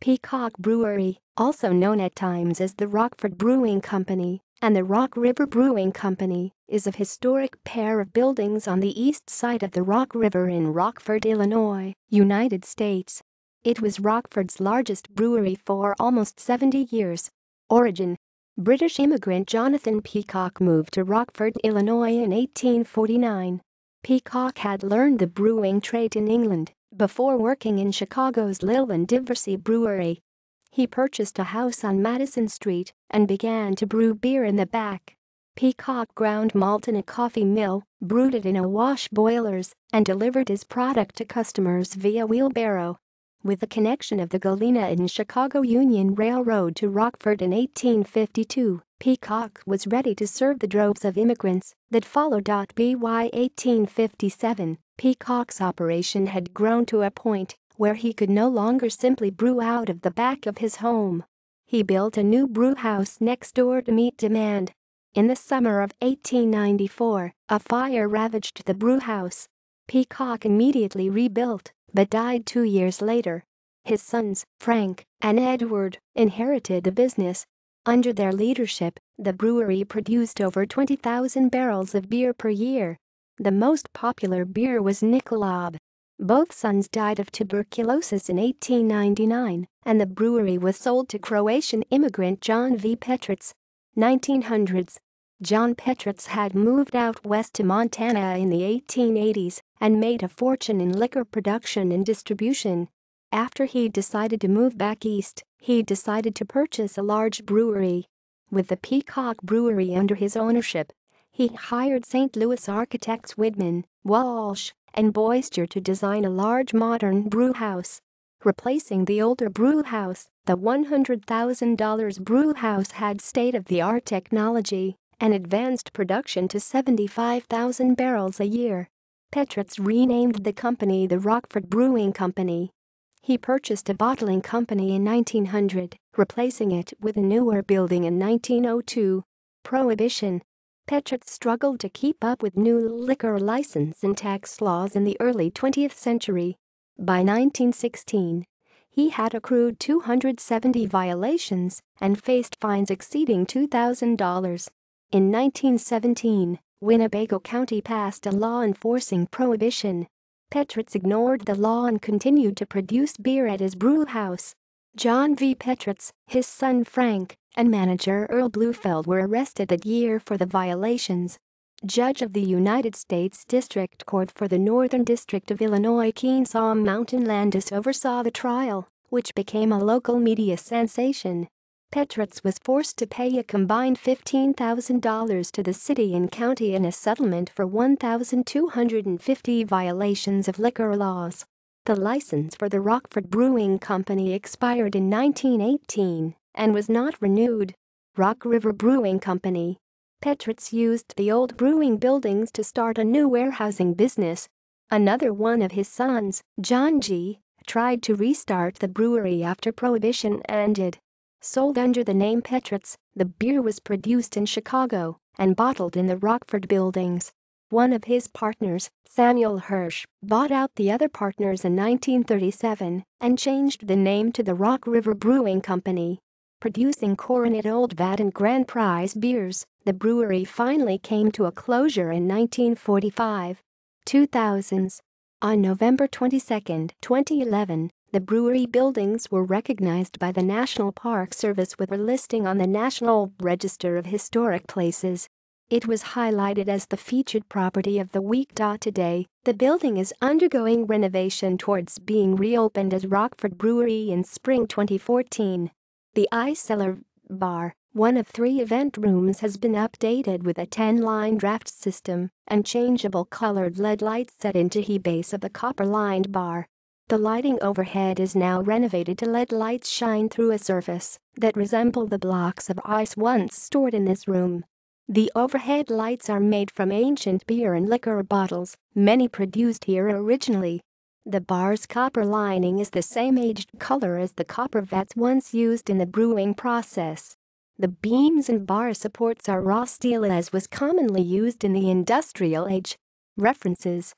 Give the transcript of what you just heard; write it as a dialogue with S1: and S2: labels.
S1: Peacock Brewery, also known at times as the Rockford Brewing Company and the Rock River Brewing Company, is a historic pair of buildings on the east side of the Rock River in Rockford, Illinois, United States. It was Rockford's largest brewery for almost 70 years. Origin: British immigrant Jonathan Peacock moved to Rockford, Illinois in 1849. Peacock had learned the brewing trade in England before working in Chicago's Lil and Diversey Brewery. He purchased a house on Madison Street and began to brew beer in the back. Peacock ground malt in a coffee mill, brewed it in awash boilers, and delivered his product to customers via wheelbarrow. With the connection of the Galena and Chicago Union Railroad to Rockford in 1852, Peacock was ready to serve the droves of immigrants that followed. By 1857, Peacock's operation had grown to a point where he could no longer simply brew out of the back of his home. He built a new brewhouse next door to meet demand. In the summer of 1894, a fire ravaged the brewhouse. Peacock immediately rebuilt, but died 2 years later. His sons, Frank and Edward, inherited the business. Under their leadership, the brewery produced over 20,000 barrels of beer per year. The most popular beer was Michelob. Both sons died of tuberculosis in 1899, and the brewery was sold to Croatian immigrant John V. Petritz. 1900s. John Petritz had moved out west to Montana in the 1880s and made a fortune in liquor production and distribution. After he decided to move back east, he decided to purchase a large brewery. With the Peacock Brewery under his ownership, he hired St. Louis architects Widman, Walsh, and Boyster to design a large modern brewhouse. Replacing the older brewhouse, the $100,000 brewhouse had state-of-the-art technology and advanced production to 75,000 barrels a year. Petritz renamed the company the Rockford Brewing Company. He purchased a bottling company in 1900, replacing it with a newer building in 1902. Prohibition. Petritz struggled to keep up with new liquor license and tax laws in the early 20th century. By 1916, he had accrued 270 violations and faced fines exceeding $2,000. In 1917, Winnebago County passed a law enforcing prohibition. Petritz ignored the law and continued to produce beer at his brewhouse. John V. Petritz, his son Frank, and manager Earl Blufeld were arrested that year for the violations. Judge of the United States District Court for the Northern District of Illinois Kennesaw Mountain Landis oversaw the trial, which became a local media sensation. Petritz was forced to pay a combined $15,000 to the city and county in a settlement for 1,250 violations of liquor laws. The license for the Rockford Brewing Company expired in 1918 and was not renewed. Rock River Brewing Company. Petritz used the old brewing buildings to start a new warehousing business. Another one of his sons, John G., tried to restart the brewery after Prohibition ended. Sold under the name Petritz, the beer was produced in Chicago and bottled in the Rockford buildings. One of his partners, Samuel Hirsch, bought out the other partners in 1937 and changed the name to the Rock River Brewing Company. Producing Coronet Old Vat and Grand Prize beers, the brewery finally came to a closure in 1945. 2000s. On November 22, 2011, the brewery buildings were recognized by the National Park Service with a listing on the National Register of Historic Places. It was highlighted as the featured property of the week. Today, the building is undergoing renovation towards being reopened as Rockford Brewery in spring 2014. The Ice Cellar Bar, one of 3 event rooms, has been updated with a 10-line draft system and changeable colored LED lights set into the base of the copper-lined bar. The lighting overhead is now renovated to let lights shine through a surface that resemble the blocks of ice once stored in this room. The overhead lights are made from ancient beer and liquor bottles, many produced here originally. The bar's copper lining is the same aged color as the copper vats once used in the brewing process. The beams and bar supports are raw steel as was commonly used in the industrial age. References.